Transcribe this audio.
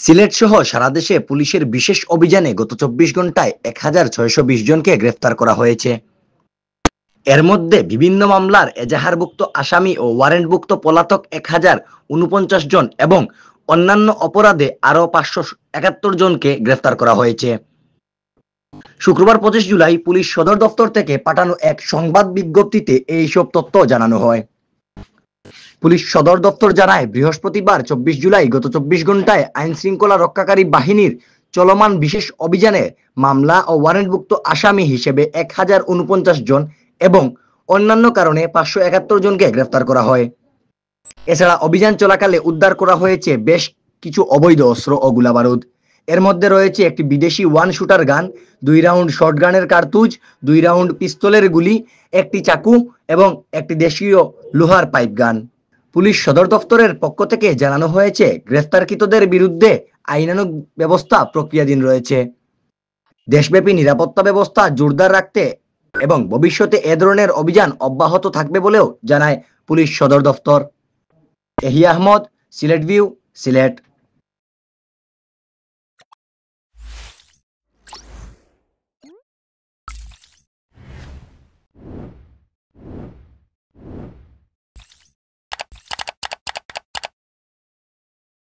সিলেট সহ সারা দেশে পুলিশের বিশেষ অভিযানে গত ২৪ ঘন্টায় ১,৬২০ জনকে গ্রেফতার করা হয়েছে। এর মধ্যে বিভিন্ন মামলার এজাহারভুক্ত আসামি ও ওয়ারেন্টভুক্ত পলাতক ১,০৪৯ জন এবং অন্যান্য অপরাধে আরও ৫৭১ জনকে গ্রেফতার করা হয়েছে। শুক্রবার ২৫ জুলাই পুলিশ সদর দপ্তর থেকে পাঠানো এক সংবাদ বিজ্ঞপ্তিতে এইসব তথ্য জানানো হয়। পুলিশ সদর দপ্তর জানায়, বৃহস্পতিবার ২৪ জুলাই গত ২৪ ঘন্টায় আইন শৃঙ্খলা রক্ষাকারী বাহিনীর চলমান বিশেষ অভিযানে মামলা ও ওয়ারেন্টভুক্ত আসামি হিসেবে ১,০৪৯ জন এবং অন্যান্য কারণে ৫৭১ জনকে গ্রেফতার করা হয়। এছাড়া অভিযান চলাকালে উদ্ধার করা হয়েছে বেশ কিছু অবৈধ অস্ত্র ও গোলাবারুদ। এর মধ্যে রয়েছে একটি বিদেশি one shooter gun, ২ round শটগানের কার্তুজ, ২ round পিস্তলের গুলি, একটি চাকু এবং একটি দেশীয় লোহার পাইপ গান। পুলিশ সদর দফতরের পক্ষ থেকে জানানো হয়েছে, গ্রেফতারকৃতদের বিরুদ্ধে আইনানুগ ব্যবস্থা প্রক্রিয়াধীন রয়েছে। দেশব্যাপী নিরাপত্তা ব্যবস্থা জোরদার রাখতে এবং ভবিষ্যতে এ ধরনের অভিযান অব্যাহত থাকবে বলেও জানায় পুলিশ সদর দফতর। এহিয়া আহমদ, সিলেট ভিউ, সিলেট।